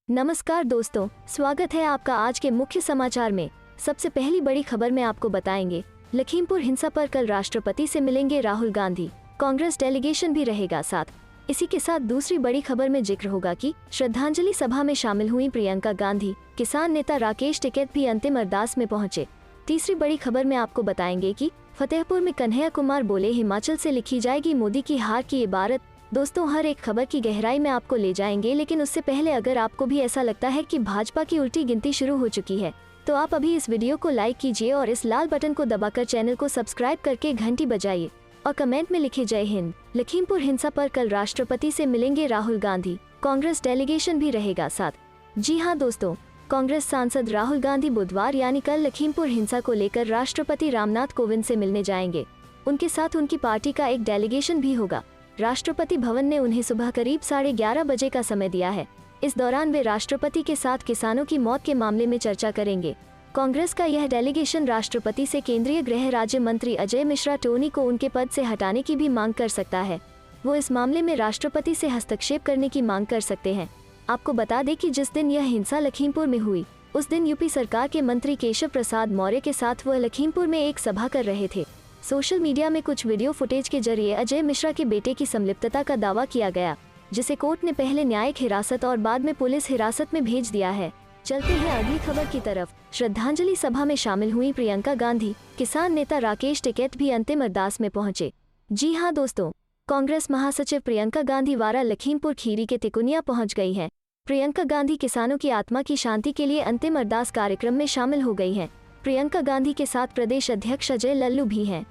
नमस्कार दोस्तों, स्वागत है आपका आज के मुख्य समाचार में। सबसे पहली बड़ी खबर में आपको बताएंगे, लखीमपुर हिंसा पर कल राष्ट्रपति से मिलेंगे राहुल गांधी, कांग्रेस डेलीगेशन भी रहेगा साथ। इसी के साथ दूसरी बड़ी खबर में जिक्र होगा कि श्रद्धांजलि सभा में शामिल हुई प्रियंका गांधी, किसान नेता राकेश टिकैत भी अंतिम अरदास में पहुंचे। तीसरी बड़ी खबर में आपको बताएंगे कि फतेहपुर में कन्हैया कुमार बोले, हिमाचल से लिखी जाएगी मोदी की हार की इबारत। दोस्तों, हर एक खबर की गहराई में आपको ले जाएंगे, लेकिन उससे पहले अगर आपको भी ऐसा लगता है कि भाजपा की उल्टी गिनती शुरू हो चुकी है, तो आप अभी इस वीडियो को लाइक कीजिए और इस लाल बटन को दबाकर चैनल को सब्सक्राइब करके घंटी बजाइए और कमेंट में लिखे जय हिंद। लखीमपुर हिंसा पर कल राष्ट्रपति से मिलेंगे राहुल गांधी, कांग्रेस डेलीगेशन भी रहेगा साथ। जी हाँ दोस्तों, कांग्रेस सांसद राहुल गांधी बुधवार यानी कल लखीमपुर हिंसा को लेकर राष्ट्रपति रामनाथ कोविंद से मिलने जाएंगे। उनके साथ उनकी पार्टी का एक डेलीगेशन भी होगा। राष्ट्रपति भवन ने उन्हें सुबह करीब 11:30 बजे का समय दिया है। इस दौरान वे राष्ट्रपति के साथ किसानों की मौत के मामले में चर्चा करेंगे। कांग्रेस का यह डेलीगेशन राष्ट्रपति से केंद्रीय गृह राज्य मंत्री अजय मिश्रा टोनी को उनके पद से हटाने की भी मांग कर सकता है। वो इस मामले में राष्ट्रपति से हस्तक्षेप करने की मांग कर सकते हैं। आपको बता दें कि जिस दिन यह हिंसा लखीमपुर में हुई, उस दिन यूपी सरकार के मंत्री केशव प्रसाद मौर्य के साथ वह लखीमपुर में एक सभा कर रहे थे। सोशल मीडिया में कुछ वीडियो फुटेज के जरिए अजय मिश्रा के बेटे की संलिप्तता का दावा किया गया, जिसे कोर्ट ने पहले न्यायिक हिरासत और बाद में पुलिस हिरासत में भेज दिया है। चलते हैं अगली खबर की तरफ। श्रद्धांजलि सभा में शामिल हुई प्रियंका गांधी, किसान नेता राकेश टिकैत भी अंतिम अरदास में पहुंचे। जी हाँ दोस्तों, कांग्रेस महासचिव प्रियंका गांधी वारा लखीमपुर खीरी के तिकुनिया पहुंच गई है। प्रियंका गांधी किसानों की आत्मा की शांति के लिए अंतिम अरदास कार्यक्रम में शामिल हो गई है। प्रियंका गांधी के साथ प्रदेश अध्यक्ष अजय लल्लू भी हैं।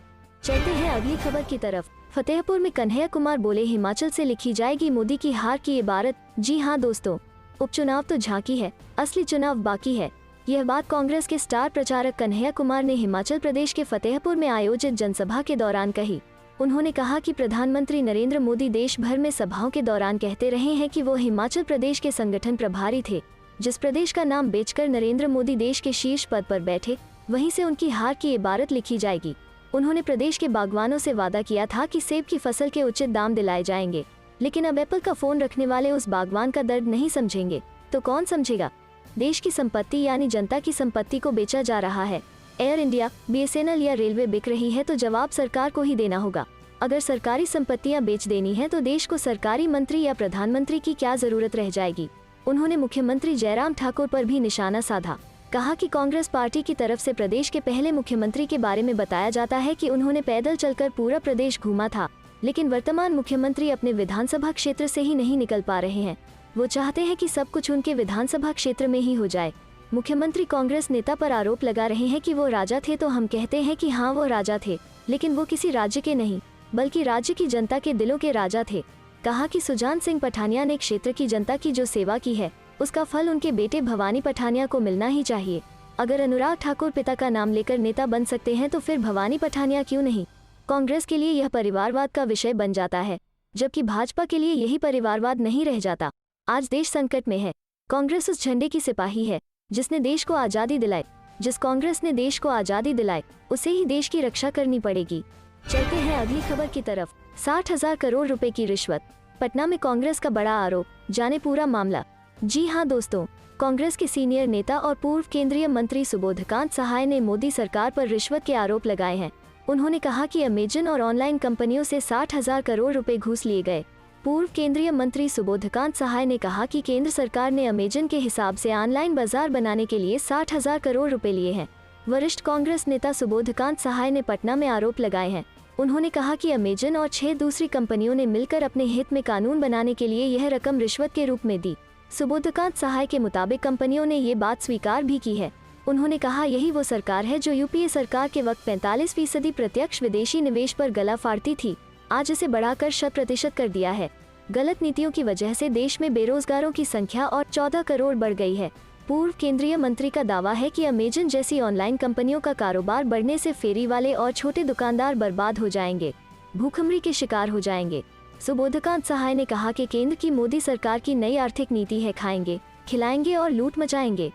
चलते हैं अगली खबर की तरफ। फतेहपुर में कन्हैया कुमार बोले, हिमाचल से लिखी जाएगी मोदी की हार की इबारत। जी हाँ दोस्तों, उपचुनाव तो झांकी है, असली चुनाव बाकी है। यह बात कांग्रेस के स्टार प्रचारक कन्हैया कुमार ने हिमाचल प्रदेश के फतेहपुर में आयोजित जनसभा के दौरान कही। उन्होंने कहा कि प्रधानमंत्री नरेंद्र मोदी देश भर में सभाओं के दौरान कहते रहे हैं कि वो हिमाचल प्रदेश के संगठन प्रभारी थे। जिस प्रदेश का नाम बेचकर नरेंद्र मोदी देश के शीर्ष पद पर बैठे, वहीं से उनकी हार की इबारत लिखी जाएगी। उन्होंने प्रदेश के बागवानों से वादा किया था कि सेब की फसल के उचित दाम दिलाए जाएंगे, लेकिन अब एप्पल का फोन रखने वाले उस बागवान का दर्द नहीं समझेंगे तो कौन समझेगा। देश की संपत्ति यानी जनता की संपत्ति को बेचा जा रहा है। एयर इंडिया, BSNL या रेलवे बिक रही है तो जवाब सरकार को ही देना होगा। अगर सरकारी संपत्तियां बेच देनी है तो देश को सरकारी मंत्री या प्रधानमंत्री की क्या जरूरत रह जाएगी। उन्होंने मुख्यमंत्री जयराम ठाकुर पर भी निशाना साधा। कहा कि कांग्रेस पार्टी की तरफ से प्रदेश के पहले मुख्यमंत्री के बारे में बताया जाता है कि उन्होंने पैदल चलकर पूरा प्रदेश घूमा था, लेकिन वर्तमान मुख्यमंत्री अपने विधानसभा क्षेत्र से ही नहीं निकल पा रहे हैं। वो चाहते हैं कि सब कुछ उनके विधानसभा क्षेत्र में ही हो जाए। मुख्यमंत्री कांग्रेस नेता पर आरोप लगा रहे हैं कि वो राजा थे, तो हम कहते हैं कि हाँ वो राजा थे, लेकिन वो किसी राज्य के नहीं बल्कि राज्य की जनता के दिलों के राजा थे। कहा कि सुजान सिंह पठानिया ने क्षेत्र की जनता की जो सेवा की है, उसका फल उनके बेटे भवानी पठानिया को मिलना ही चाहिए। अगर अनुराग ठाकुर पिता का नाम लेकर नेता बन सकते हैं तो फिर भवानी पठानिया क्यों नहीं। कांग्रेस के लिए यह परिवारवाद का विषय बन जाता है, जबकि भाजपा के लिए यही परिवारवाद नहीं रह जाता। आज देश संकट में है। कांग्रेस उस झंडे की सिपाही है जिसने देश को आज़ादी दिलाई। जिस कांग्रेस ने देश को आज़ादी दिलाई, उसे ही देश की रक्षा करनी पड़ेगी। चलते हैं अगली खबर की तरफ। 60,000 करोड़ रुपए की रिश्वत, पटना में कांग्रेस का बड़ा आरोप, जाने पूरा मामला। जी हाँ दोस्तों, कांग्रेस के सीनियर नेता और पूर्व केंद्रीय मंत्री सुबोधकांत सहाय ने मोदी सरकार पर रिश्वत के आरोप लगाए हैं। उन्होंने कहा कि अमेजन और ऑनलाइन कंपनियों से 60,000 करोड़ रुपए घूस लिए गए। पूर्व केंद्रीय मंत्री सुबोधकांत सहाय ने कहा कि केंद्र सरकार ने अमेजन के हिसाब से ऑनलाइन बाजार बनाने के लिए 60,000 करोड़ रुपए लिए हैं। वरिष्ठ कांग्रेस नेता सुबोधकांत सहाय ने पटना में आरोप लगाए हैं। उन्होंने कहा कि अमेजन और 6 दूसरी कंपनियों ने मिलकर अपने हित में कानून बनाने के लिए यह रकम रिश्वत के रूप में दी। सुबोधकांत सहाय के मुताबिक कंपनियों ने ये बात स्वीकार भी की है। उन्होंने कहा, यही वो सरकार है जो यूपीए सरकार के वक्त 45% प्रत्यक्ष विदेशी निवेश पर गला फाड़ती थी, आज इसे बढ़ाकर 100% कर दिया है। गलत नीतियों की वजह से देश में बेरोजगारों की संख्या और 14 करोड़ बढ़ गई है। पूर्व केंद्रीय मंत्री का दावा है कि अमेजन जैसी ऑनलाइन कंपनियों का कारोबार बढ़ने से फेरी वाले और छोटे दुकानदार बर्बाद हो जाएंगे, भूखमरी के शिकार हो जाएंगे। सुबोधकांत सहाय ने कहा कि केंद्र की मोदी सरकार की नई आर्थिक नीति है, खाएंगे, खिलाएंगे और लूट मचाएंगे।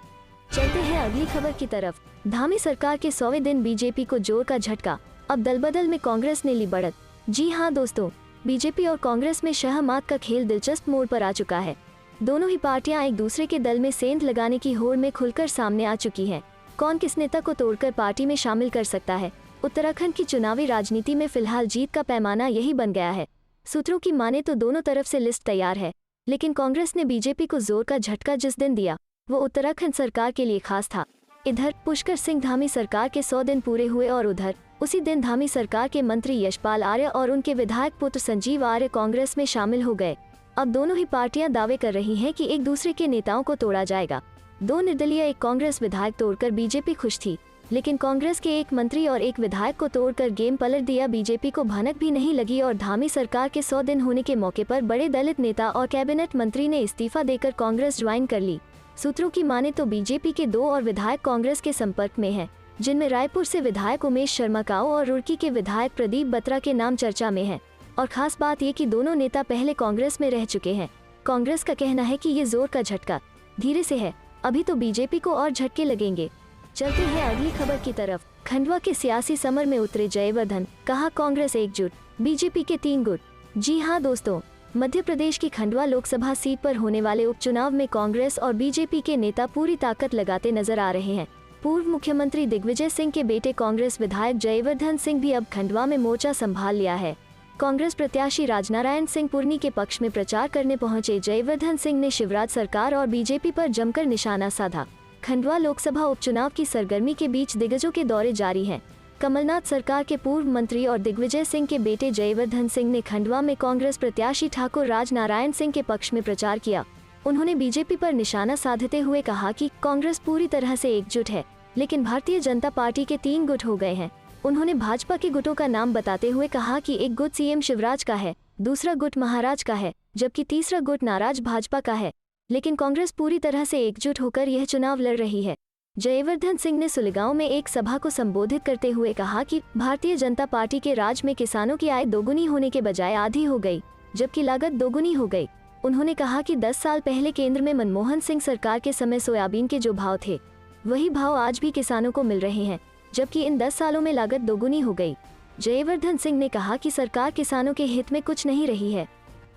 चलते हैं अगली खबर की तरफ। धामी सरकार के 100वें दिन बीजेपी को जोर का झटका, अब दलबदल में कांग्रेस ने ली बढ़त। जी हाँ दोस्तों, बीजेपी और कांग्रेस में शह मात का खेल दिलचस्प मोड़ पर आ चुका है। दोनों ही पार्टियां एक दूसरे के दल में सेंध लगाने की होड़ में खुलकर सामने आ चुकी हैं। कौन किस नेता को तोड़कर पार्टी में शामिल कर सकता है? उत्तराखंड की चुनावी राजनीति में फिलहाल जीत का पैमाना यही बन गया है। सूत्रों की माने तो दोनों तरफ से लिस्ट तैयार है, लेकिन कांग्रेस ने बीजेपी को जोर का झटका जिस दिन दिया वो उत्तराखंड सरकार के लिए खास था। इधर पुष्कर सिंह धामी सरकार के 100 दिन पूरे हुए और उधर उसी दिन धामी सरकार के मंत्री यशपाल आर्य और उनके विधायक पुत्र संजीव आर्य कांग्रेस में शामिल हो गए। अब दोनों ही पार्टियां दावे कर रही हैं कि एक दूसरे के नेताओं को तोड़ा जाएगा। 2 निर्दलीय एक कांग्रेस विधायक तोड़कर बीजेपी खुश थी, लेकिन कांग्रेस के एक मंत्री और एक विधायक को तोड़कर गेम पलट दिया। बीजेपी को भनक भी नहीं लगी और धामी सरकार के 100 दिन होने के मौके पर बड़े दलित नेता और कैबिनेट मंत्री ने इस्तीफा देकर कांग्रेस ज्वाइन कर ली। सूत्रों की माने तो बीजेपी के 2 और विधायक कांग्रेस के संपर्क में हैं, जिनमें रायपुर से विधायक उमेश शर्मा काऊ और रुड़की के विधायक प्रदीप बत्रा के नाम चर्चा में है। और खास बात ये कि दोनों नेता पहले कांग्रेस में रह चुके हैं। कांग्रेस का कहना है कि ये जोर का झटका धीरे से है, अभी तो बीजेपी को और झटके लगेंगे। चलते हैं अगली खबर की तरफ। खंडवा के सियासी समर में उतरे जयवर्धन, कहा कांग्रेस एकजुट, बीजेपी के 3 गुट। जी हाँ दोस्तों, मध्य प्रदेश की खंडवा लोकसभा सीट पर होने वाले उपचुनाव में कांग्रेस और बीजेपी के नेता पूरी ताकत लगाते नजर आ रहे हैं। पूर्व मुख्यमंत्री दिग्विजय सिंह के बेटे कांग्रेस विधायक जयवर्धन सिंह भी अब खंडवा में मोर्चा संभाल लिया है। कांग्रेस प्रत्याशी राजनारायण सिंह पुरनी के पक्ष में प्रचार करने पहुंचे जयवर्धन सिंह ने शिवराज सरकार और बीजेपी पर जमकर निशाना साधा। खंडवा लोकसभा उपचुनाव की सरगर्मी के बीच दिग्गजों के दौरे जारी हैं। कमलनाथ सरकार के पूर्व मंत्री और दिग्विजय सिंह के बेटे जयवर्धन सिंह ने खंडवा में कांग्रेस प्रत्याशी ठाकुर राजनारायण सिंह के पक्ष में प्रचार किया। उन्होंने बीजेपी पर निशाना साधते हुए कहा कि कांग्रेस पूरी तरह से एकजुट है, लेकिन भारतीय जनता पार्टी के 3 गुट हो गए हैं। उन्होंने भाजपा के गुटों का नाम बताते हुए कहा कि एक गुट सीएम शिवराज का है, दूसरा गुट महाराज का है, जबकि तीसरा गुट नाराज भाजपा का है, लेकिन कांग्रेस पूरी तरह से एकजुट होकर यह चुनाव लड़ रही है। जयवर्धन सिंह ने सुलेगांव में एक सभा को संबोधित करते हुए कहा कि भारतीय जनता पार्टी के राज में किसानों की आय दोगुनी होने के बजाय आधी हो गई, जबकि लागत दोगुनी हो गई। उन्होंने कहा कि 10 साल पहले केंद्र में मनमोहन सिंह सरकार के समय सोयाबीन के जो भाव थे वही भाव आज भी किसानों को मिल रहे हैं, जबकि इन 10 सालों में लागत दोगुनी हो गई। जयवर्धन सिंह ने कहा कि सरकार किसानों के हित में कुछ नहीं रही है।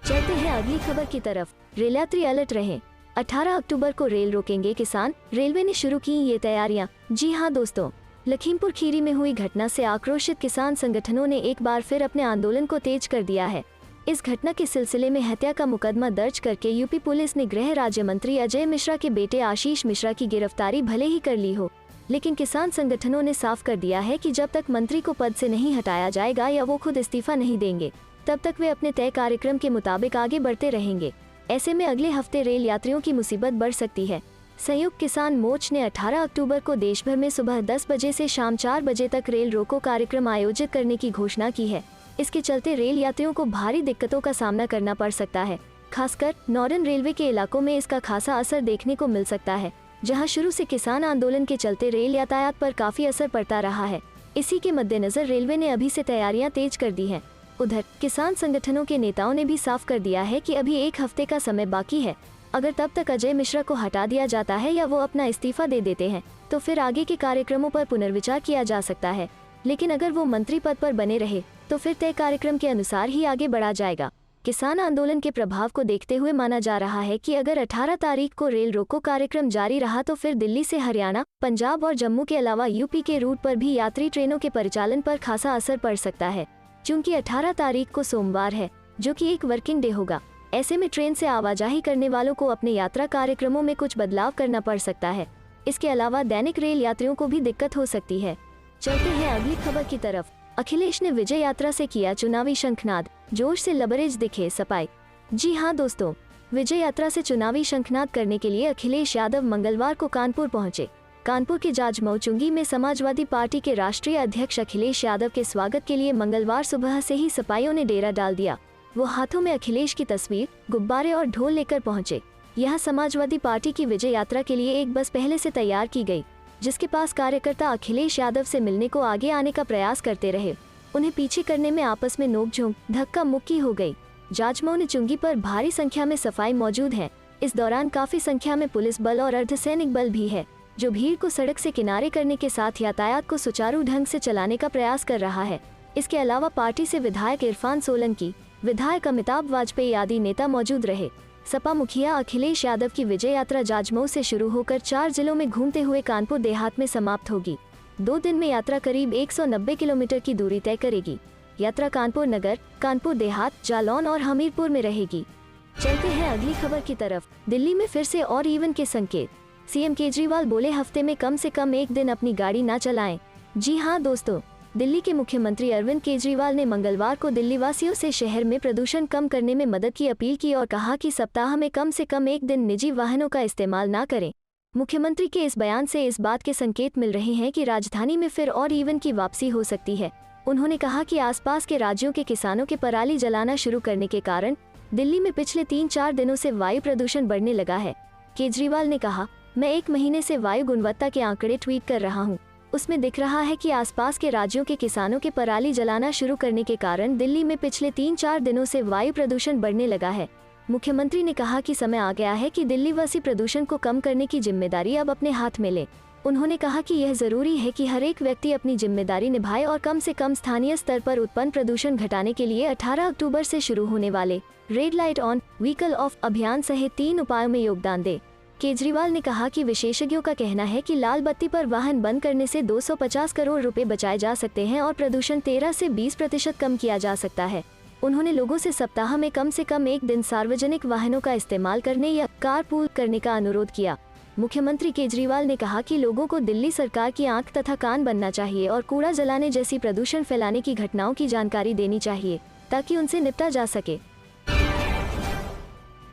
चलते हैं अगली खबर की तरफ। रेल यात्री अलर्ट रहे, 18 अक्टूबर को रेल रोकेंगे किसान, रेलवे ने शुरू की ये तैयारियां। जी हाँ दोस्तों, लखीमपुर खीरी में हुई घटना से आक्रोशित किसान संगठनों ने एक बार फिर अपने आंदोलन को तेज कर दिया है। इस घटना के सिलसिले में हत्या का मुकदमा दर्ज करके यूपी पुलिस ने गृह राज्य मंत्री अजय मिश्रा के बेटे आशीष मिश्रा की गिरफ्तारी भले ही कर ली हो, लेकिन किसान संगठनों ने साफ कर दिया है कि जब तक मंत्री को पद से नहीं हटाया जाएगा या वो खुद इस्तीफा नहीं देंगे, तब तक वे अपने तय कार्यक्रम के मुताबिक आगे बढ़ते रहेंगे। ऐसे में अगले हफ्ते रेल यात्रियों की मुसीबत बढ़ सकती है। संयुक्त किसान मोर्चा ने 18 अक्टूबर को देश भर में सुबह 10 बजे से शाम 4 बजे तक रेल रोको कार्यक्रम आयोजित करने की घोषणा की है। इसके चलते रेल यात्रियों को भारी दिक्कतों का सामना करना पड़ सकता है। खासकर नॉर्दर्न रेलवे के इलाकों में इसका खासा असर देखने को मिल सकता है, जहां शुरू से किसान आंदोलन के चलते रेल यातायात पर काफी असर पड़ता रहा है। इसी के मद्देनजर रेलवे ने अभी से तैयारियां तेज कर दी हैं। उधर किसान संगठनों के नेताओं ने भी साफ कर दिया है कि अभी 1 हफ्ते का समय बाकी है। अगर तब तक अजय मिश्रा को हटा दिया जाता है या वो अपना इस्तीफा दे देते हैं, तो फिर आगे के कार्यक्रमों पर पुनर्विचार किया जा सकता है। लेकिन अगर वो मंत्री पद पर बने रहे तो फिर तय कार्यक्रम के अनुसार ही आगे बढ़ा जाएगा। किसान आंदोलन के प्रभाव को देखते हुए माना जा रहा है कि अगर 18 तारीख को रेल रोको कार्यक्रम जारी रहा तो फिर दिल्ली से हरियाणा, पंजाब और जम्मू के अलावा यूपी के रूट पर भी यात्री ट्रेनों के परिचालन पर खासा असर पड़ सकता है। चूँकि 18 तारीख को सोमवार है, जो कि एक वर्किंग डे होगा, ऐसे में ट्रेन से आवाजाही करने वालों को अपने यात्रा कार्यक्रमों में कुछ बदलाव करना पड़ सकता है। इसके अलावा दैनिक रेल यात्रियों को भी दिक्कत हो सकती है। चलते हैं अगली खबर की तरफ। अखिलेश ने विजय यात्रा से किया चुनावी शंखनाद, जोश से लबरेज दिखे सपाई। जी हाँ दोस्तों, विजय यात्रा से चुनावी शंखनाद करने के लिए अखिलेश यादव मंगलवार को कानपुर पहुंचे। कानपुर के जाजमऊ में समाजवादी पार्टी के राष्ट्रीय अध्यक्ष अखिलेश यादव के स्वागत के लिए मंगलवार सुबह से ही सपाइयों ने डेरा डाल दिया। वो हाथों में अखिलेश की तस्वीर, गुब्बारे और ढोल लेकर पहुंचे। यहाँ समाजवादी पार्टी की विजय यात्रा के लिए एक बस पहले से तैयार की गई, जिसके पास कार्यकर्ता अखिलेश यादव से मिलने को आगे आने का प्रयास करते रहे। उन्हें पीछे करने में आपस में नोकझोंक, धक्का मुक्की हो गई। जाजमऊ ने चुंगी पर भारी संख्या में सफाई मौजूद है। इस दौरान काफी संख्या में पुलिस बल और अर्धसैनिक बल भी है, जो भीड़ को सड़क से किनारे करने के साथ यातायात को सुचारू ढंग से चलाने का प्रयास कर रहा है। इसके अलावा पार्टी से विधायक इरफान सोलंकी, विधायक अमिताभ वाजपेयी आदि नेता मौजूद रहे। सपा मुखिया अखिलेश यादव की विजय यात्रा जाजमऊ से शुरू होकर 4 जिलों में घूमते हुए कानपुर देहात में समाप्त होगी। 2 दिन में यात्रा करीब 190 किलोमीटर की दूरी तय करेगी। यात्रा कानपुर नगर, कानपुर देहात, जालौन और हमीरपुर में रहेगी। चलते हैं अगली खबर की तरफ। दिल्ली में फिर से और इवन के संकेत। सीएम केजरीवाल बोले हफ्ते में कम से कम एक दिन अपनी गाड़ी ना चलाएं। जी हां दोस्तों, दिल्ली के मुख्यमंत्री अरविंद केजरीवाल ने मंगलवार को दिल्ली वासियों से शहर में प्रदूषण कम करने में मदद की अपील की और कहा कि सप्ताह में कम से कम एक दिन निजी वाहनों का इस्तेमाल ना करें। मुख्यमंत्री के इस बयान से इस बात के संकेत मिल रहे हैं कि राजधानी में फिर और इवन की वापसी हो सकती है। उन्होंने कहा कि आसपास के राज्यों के किसानों के पराली जलाना शुरू करने के कारण दिल्ली में पिछले 3-4 दिनों से वायु प्रदूषण बढ़ने लगा है। केजरीवाल ने कहा, मैं 1 महीने से वायु गुणवत्ता के आंकड़े ट्वीट कर रहा हूँ। उसमें दिख रहा है कि आसपास के राज्यों के किसानों के पराली जलाना शुरू करने के कारण दिल्ली में पिछले 3-4 दिनों से वायु प्रदूषण बढ़ने लगा है। मुख्यमंत्री ने कहा कि समय आ गया है कि दिल्ली वासी प्रदूषण को कम करने की जिम्मेदारी अब अपने हाथ में ले। उन्होंने कहा कि यह जरूरी है कि हर एक व्यक्ति अपनी जिम्मेदारी निभाए और कम से कम स्थानीय स्तर पर उत्पन्न प्रदूषण घटाने के लिए 18 अक्टूबर से शुरू होने वाले red light on vehicle of अभियान सहित 3 उपायों में योगदान दे। केजरीवाल ने कहा कि विशेषज्ञों का कहना है कि लाल बत्ती पर वाहन बंद करने से 250 करोड़ रुपए बचाए जा सकते हैं और प्रदूषण 13 से 20% कम किया जा सकता है। उन्होंने लोगों से सप्ताह में कम से कम एक दिन सार्वजनिक वाहनों का इस्तेमाल करने या कारपूल करने का अनुरोध किया। मुख्यमंत्री केजरीवाल ने कहा कि लोगों को दिल्ली सरकार की आंख तथा कान बनना चाहिए और कूड़ा जलाने जैसी प्रदूषण फैलाने की घटनाओं की जानकारी देनी चाहिए ताकि उनसे निपटा जा सके।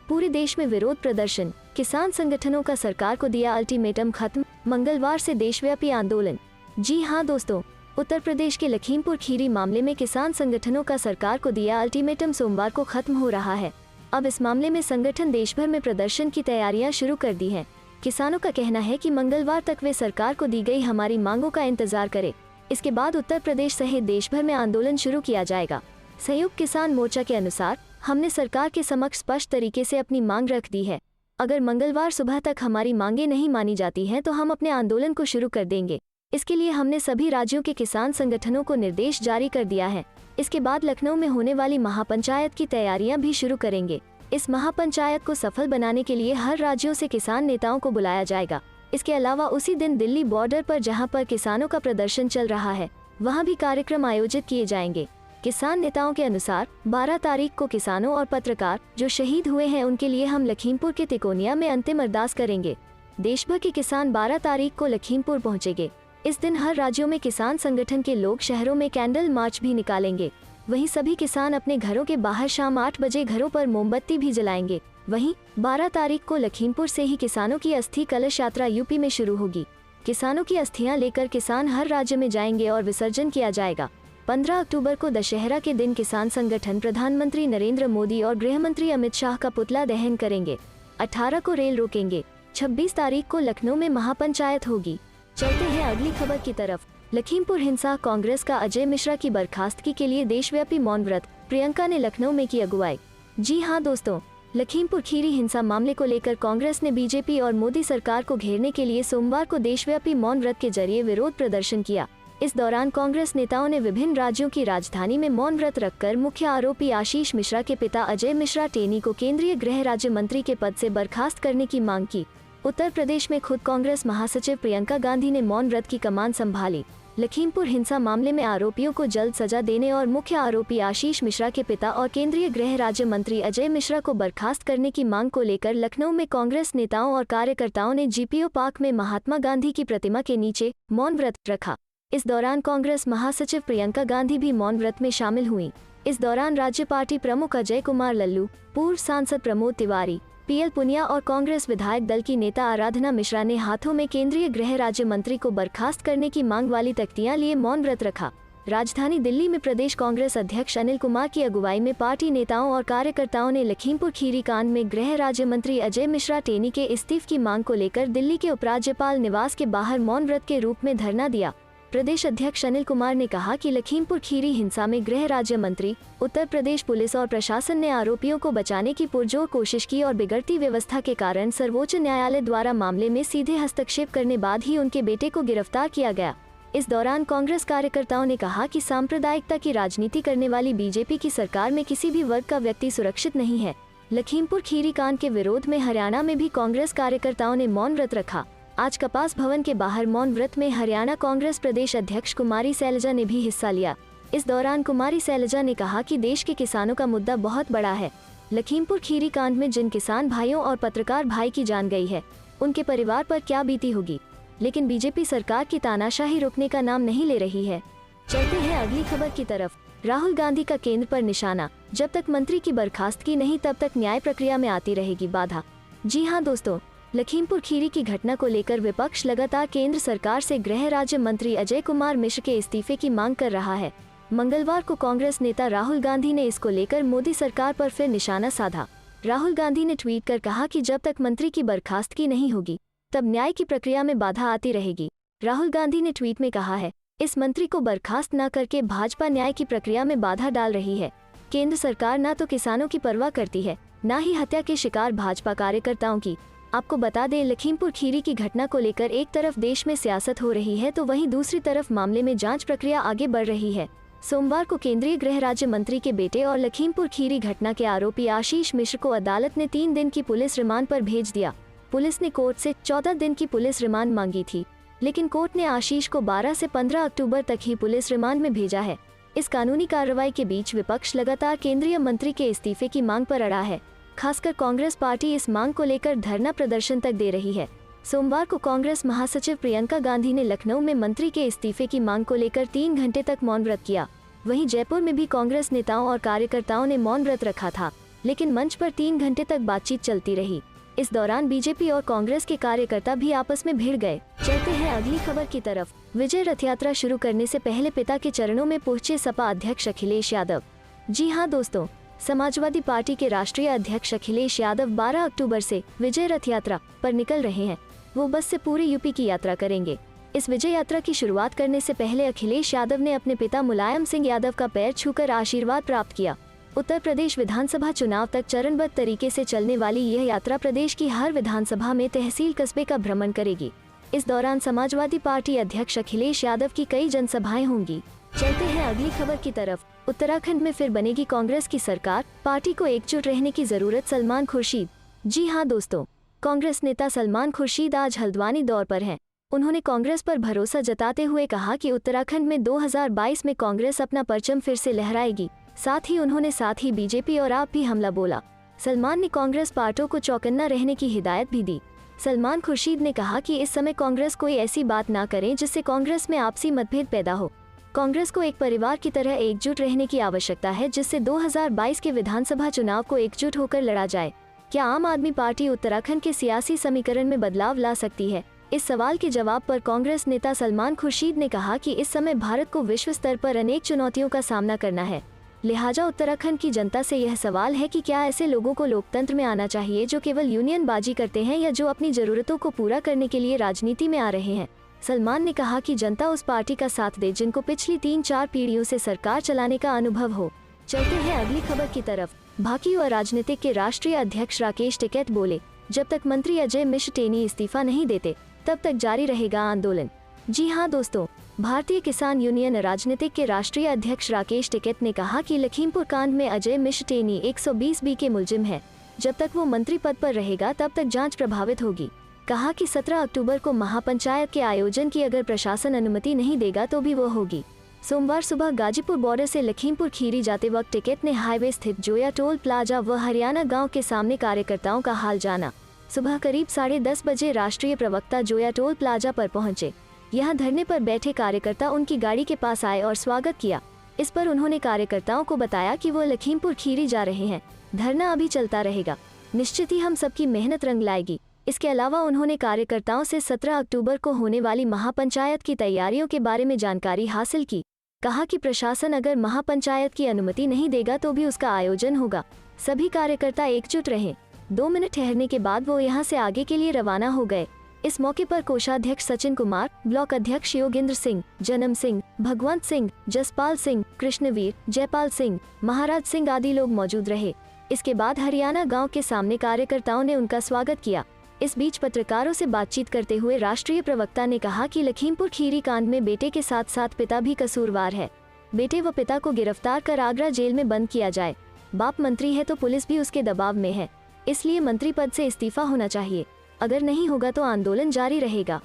पूरे देश में विरोध प्रदर्शन, किसान संगठनों का सरकार को दिया अल्टीमेटम खत्म, मंगलवार से देशव्यापी आंदोलन। जी हां दोस्तों, उत्तर प्रदेश के लखीमपुर खीरी मामले में किसान संगठनों का सरकार को दिया अल्टीमेटम सोमवार को खत्म हो रहा है। अब इस मामले में संगठन देश भर में प्रदर्शन की तैयारियां शुरू कर दी हैं। किसानों का कहना है कि मंगलवार तक वे सरकार को दी गई हमारी मांगों का इंतजार करें। इसके बाद उत्तर प्रदेश सहित देश भर में आंदोलन शुरू किया जाएगा। संयुक्त किसान मोर्चा के अनुसार, हमने सरकार के समक्ष स्पष्ट तरीके से अपनी मांग रख दी है। अगर मंगलवार सुबह तक हमारी मांगे नहीं मानी जाती हैं तो हम अपने आंदोलन को शुरू कर देंगे। इसके लिए हमने सभी राज्यों के किसान संगठनों को निर्देश जारी कर दिया है। इसके बाद लखनऊ में होने वाली महापंचायत की तैयारियां भी शुरू करेंगे। इस महापंचायत को सफल बनाने के लिए हर राज्यों से किसान नेताओं को बुलाया जाएगा। इसके अलावा उसी दिन दिल्ली बॉर्डर पर जहां पर किसानों का प्रदर्शन चल रहा है, वहां भी कार्यक्रम आयोजित किए जाएंगे। किसान नेताओं के अनुसार 12 तारीख को किसानों और पत्रकार जो शहीद हुए हैं उनके लिए हम लखीमपुर के तिकोनिया में अंतिम अरदास करेंगे। देश भर के किसान 12 तारीख को लखीमपुर पहुंचेंगे। इस दिन हर राज्यों में किसान संगठन के लोग शहरों में कैंडल मार्च भी निकालेंगे। वहीं सभी किसान अपने घरों के बाहर शाम 8 बजे घरों पर मोमबत्ती भी जलाएंगे। वहीं 12 तारीख को लखीमपुर से ही किसानों की अस्थि कलश यात्रा यूपी में शुरू होगी। किसानों की अस्थियां लेकर किसान हर राज्य में जाएंगे और विसर्जन किया जाएगा। 15 अक्टूबर को दशहरा के दिन किसान संगठन प्रधानमंत्री नरेंद्र मोदी और गृह मंत्री अमित शाह का पुतला दहन करेंगे। 18 को रेल रोकेंगे। 26 तारीख को लखनऊ में महापंचायत होगी। चलते हैं अगली खबर की तरफ। लखीमपुर हिंसा, कांग्रेस का अजय मिश्रा की बर्खास्तगी के लिए देशव्यापी मौन व्रत, प्रियंका ने लखनऊ में की अगुवाई। जी हां दोस्तों, लखीमपुर खीरी हिंसा मामले को लेकर कांग्रेस ने बीजेपी और मोदी सरकार को घेरने के लिए सोमवार को देशव्यापी मौन व्रत के जरिए विरोध प्रदर्शन किया। इस दौरान कांग्रेस नेताओं ने विभिन्न राज्यों की राजधानी में मौन व्रत रखकर मुख्य आरोपी आशीष मिश्रा के पिता अजय मिश्रा टेनी को केंद्रीय गृह राज्य मंत्री के पद से बर्खास्त करने की मांग की। उत्तर प्रदेश में खुद कांग्रेस महासचिव प्रियंका गांधी ने मौन व्रत की कमान संभाली। लखीमपुर हिंसा मामले में आरोपियों को जल्द सजा देने और मुख्य आरोपी आशीष मिश्रा के पिता और केंद्रीय गृह राज्य मंत्री अजय मिश्रा को बर्खास्त करने की मांग को लेकर लखनऊ में कांग्रेस नेताओं और कार्यकर्ताओं ने जीपीओ पार्क में महात्मा गांधी की प्रतिमा के नीचे मौन व्रत रखा। इस दौरान कांग्रेस महासचिव प्रियंका गांधी भी मौन व्रत में शामिल हुई। इस दौरान राज्य पार्टी प्रमुख अजय कुमार लल्लू, पूर्व सांसद प्रमोद तिवारी, पीएल पुनिया और कांग्रेस विधायक दल की नेता आराधना मिश्रा ने हाथों में केंद्रीय गृह राज्य मंत्री को बर्खास्त करने की मांग वाली तख्तियां लिए मौन व्रत रखा। राजधानी दिल्ली में प्रदेश कांग्रेस अध्यक्ष अनिल कुमार की अगुवाई में पार्टी नेताओं और कार्यकर्ताओं ने लखीमपुर खीरी कांड में गृह राज्य मंत्री अजय मिश्रा टेनी के इस्तीफ की मांग को लेकर दिल्ली के उपराज्यपाल निवास के बाहर मौन व्रत के रूप में धरना दिया। प्रदेश अध्यक्ष अनिल कुमार ने कहा कि लखीमपुर खीरी हिंसा में गृह राज्य मंत्री, उत्तर प्रदेश पुलिस और प्रशासन ने आरोपियों को बचाने की पुरजोर कोशिश की और बिगड़ती व्यवस्था के कारण सर्वोच्च न्यायालय द्वारा मामले में सीधे हस्तक्षेप करने बाद ही उनके बेटे को गिरफ्तार किया गया। इस दौरान कांग्रेस कार्यकर्ताओं ने कहा कि सांप्रदायिकता की राजनीति करने वाली बीजेपी की सरकार में किसी भी वर्ग का व्यक्ति सुरक्षित नहीं है। लखीमपुर खीरी कांड के विरोध में हरियाणा में भी कांग्रेस कार्यकर्ताओं ने मौन व्रत रखा। आज कपास भवन के बाहर मौन व्रत में हरियाणा कांग्रेस प्रदेश अध्यक्ष कुमारी सैलजा ने भी हिस्सा लिया। इस दौरान कुमारी सैलजा ने कहा कि देश के किसानों का मुद्दा बहुत बड़ा है। लखीमपुर खीरी कांड में जिन किसान भाइयों और पत्रकार भाई की जान गई है, उनके परिवार पर क्या बीती होगी। लेकिन बीजेपी सरकार की तानाशाही रुकने का नाम नहीं ले रही है। चलते हैं अगली खबर की तरफ। राहुल गांधी का केंद्र पर निशाना, जब तक मंत्री की बर्खास्तगी नहीं तब तक न्याय प्रक्रिया में आती रहेगी बाधा। जी हां दोस्तों, लखीमपुर खीरी की घटना को लेकर विपक्ष लगातार केंद्र सरकार से गृह राज्य मंत्री अजय कुमार मिश्र के इस्तीफे की मांग कर रहा है। मंगलवार को कांग्रेस नेता राहुल गांधी ने इसको लेकर मोदी सरकार पर फिर निशाना साधा। राहुल गांधी ने ट्वीट कर कहा कि जब तक मंत्री की बर्खास्तगी नहीं होगी तब न्याय की प्रक्रिया में बाधा आती रहेगी। राहुल गांधी ने ट्वीट में कहा है, इस मंत्री को बर्खास्त न करके भाजपा न्याय की प्रक्रिया में बाधा डाल रही है। केंद्र सरकार न तो किसानों की परवाह करती है, न ही हत्या के शिकार भाजपा कार्यकर्ताओं की। आपको बता दें, लखीमपुर खीरी की घटना को लेकर एक तरफ देश में सियासत हो रही है तो वहीं दूसरी तरफ मामले में जांच प्रक्रिया आगे बढ़ रही है। सोमवार को केंद्रीय गृह राज्य मंत्री के बेटे और लखीमपुर खीरी घटना के आरोपी आशीष मिश्र को अदालत ने 3 दिन की पुलिस रिमांड पर भेज दिया। पुलिस ने कोर्ट से 14 दिन की पुलिस रिमांड मांगी थी, लेकिन कोर्ट ने आशीष को 12 से 15 अक्टूबर तक ही पुलिस रिमांड में भेजा है। इस कानूनी कार्रवाई के बीच विपक्ष लगातार केंद्रीय मंत्री के इस्तीफे की मांग पर अड़ा है। खासकर कांग्रेस पार्टी इस मांग को लेकर धरना प्रदर्शन तक दे रही है। सोमवार को कांग्रेस महासचिव प्रियंका गांधी ने लखनऊ में मंत्री के इस्तीफे की मांग को लेकर 3 घंटे तक मौन व्रत किया। वहीं जयपुर में भी कांग्रेस नेताओं और कार्यकर्ताओं ने मौन व्रत रखा था, लेकिन मंच पर 3 घंटे तक बातचीत चलती रही। इस दौरान बीजेपी और कांग्रेस के कार्यकर्ता भी आपस में भिड़ गए। चलते हैं अगली खबर की तरफ। विजय रथ यात्रा शुरू करने से पहले पिता के चरणों में पहुंचे सपा अध्यक्ष अखिलेश यादव। जी हां दोस्तों, समाजवादी पार्टी के राष्ट्रीय अध्यक्ष अखिलेश यादव 12 अक्टूबर से विजय रथ यात्रा पर निकल रहे हैं। वो बस से पूरे यूपी की यात्रा करेंगे। इस विजय यात्रा की शुरुआत करने से पहले अखिलेश यादव ने अपने पिता मुलायम सिंह यादव का पैर छूकर आशीर्वाद प्राप्त किया। उत्तर प्रदेश विधानसभा चुनाव तक चरणबद्ध तरीके से चलने वाली यह यात्रा प्रदेश की हर विधानसभा में तहसील कस्बे का भ्रमण करेगी। इस दौरान समाजवादी पार्टी अध्यक्ष अखिलेश यादव की कई जनसभाएं होंगी। चलते हैं अगली खबर की तरफ। उत्तराखंड में फिर बनेगी कांग्रेस की सरकार, पार्टी को एकजुट रहने की जरूरत, सलमान खुर्शीद। जी हां दोस्तों, कांग्रेस नेता सलमान खुर्शीद आज हल्द्वानी दौर पर हैं। उन्होंने कांग्रेस पर भरोसा जताते हुए कहा कि उत्तराखंड में 2022 में कांग्रेस अपना परचम फिर से लहराएगी। साथ ही बीजेपी और आप भी हमला बोला। सलमान ने कांग्रेस पार्टियों को चौकन्ना रहने की हिदायत भी दी। सलमान खुर्शीद ने कहा कि इस समय कांग्रेस कोई ऐसी बात ना करें जिससे कांग्रेस में आपसी मतभेद पैदा हो। कांग्रेस को एक परिवार की तरह एकजुट रहने की आवश्यकता है, जिससे 2022 के विधानसभा चुनाव को एकजुट होकर लड़ा जाए। क्या आम आदमी पार्टी उत्तराखंड के सियासी समीकरण में बदलाव ला सकती है? इस सवाल के जवाब पर कांग्रेस नेता सलमान खुर्शीद ने कहा कि इस समय भारत को विश्व स्तर पर अनेक चुनौतियों का सामना करना है। लिहाजा उत्तराखंड की जनता से यह सवाल है कि क्या ऐसे लोगों को लोकतंत्र में आना चाहिए जो केवल यूनियन बाजी करते हैं या जो अपनी जरूरतों को पूरा करने के लिए राजनीति में आ रहे हैं। सलमान ने कहा कि जनता उस पार्टी का साथ दे जिनको पिछली 3-4 पीढ़ियों से सरकार चलाने का अनुभव हो। चलते हैं अगली खबर की तरफ। भाकी व राजनीतिक के राष्ट्रीय अध्यक्ष राकेश टिकैत बोले, जब तक मंत्री अजय मिश्र टेनी इस्तीफा नहीं देते तब तक जारी रहेगा आंदोलन। जी हां दोस्तों, भारतीय किसान यूनियन राजनीतिक के राष्ट्रीय अध्यक्ष राकेश टिकैत ने कहा कि लखीमपुर कांड में अजय मिश्र टेनी 120B के मुलजिम है। जब तक वो मंत्री पद पर रहेगा तब तक जांच प्रभावित होगी। कहा कि 17 अक्टूबर को महापंचायत के आयोजन की अगर प्रशासन अनुमति नहीं देगा तो भी वो होगी। सोमवार सुबह गाजीपुर बॉर्डर से लखीमपुर खीरी जाते वक्त टिकैत ने हाईवे स्थित जोया टोल प्लाजा व हरियाणा गाँव के सामने कार्यकर्ताओं का हाल जाना। सुबह करीब 10:30 बजे राष्ट्रीय प्रवक्ता जोया टोल प्लाजा पर पहुंचे। यहां धरने पर बैठे कार्यकर्ता उनकी गाड़ी के पास आए और स्वागत किया। इस पर उन्होंने कार्यकर्ताओं को बताया कि वो लखीमपुर खीरी जा रहे हैं। धरना अभी चलता रहेगा, निश्चित ही हम सबकी मेहनत रंग लाएगी। इसके अलावा उन्होंने कार्यकर्ताओं से 17 अक्टूबर को होने वाली महापंचायत की तैयारियों के बारे में जानकारी हासिल की। कहा कि प्रशासन अगर महापंचायत की अनुमति नहीं देगा तो भी उसका आयोजन होगा। सभी कार्यकर्ता एकजुट रहें। 2 मिनट ठहरने के बाद वो यहां से आगे के लिए रवाना हो गए। इस मौके पर कोषाध्यक्ष सचिन कुमार, ब्लॉक अध्यक्ष योगेंद्र सिंह, जन्म सिंह, भगवंत सिंह, जसपाल सिंह, कृष्णवीर, जयपाल सिंह, महाराज सिंह आदि लोग मौजूद रहे। इसके बाद हरियाणा गांव के सामने कार्यकर्ताओं ने उनका स्वागत किया। इस बीच पत्रकारों से बातचीत करते हुए राष्ट्रीय प्रवक्ता ने कहा कि लखीमपुर खीरी कांड में बेटे के साथ साथ पिता भी कसूरवार है। बेटे व पिता को गिरफ्तार कर आगरा जेल में बंद किया जाए। बाप मंत्री है तो पुलिस भी उसके दबाव में है, इसलिए मंत्री पद से इस्तीफा होना चाहिए। अगर नहीं होगा तो आंदोलन जारी रहेगा।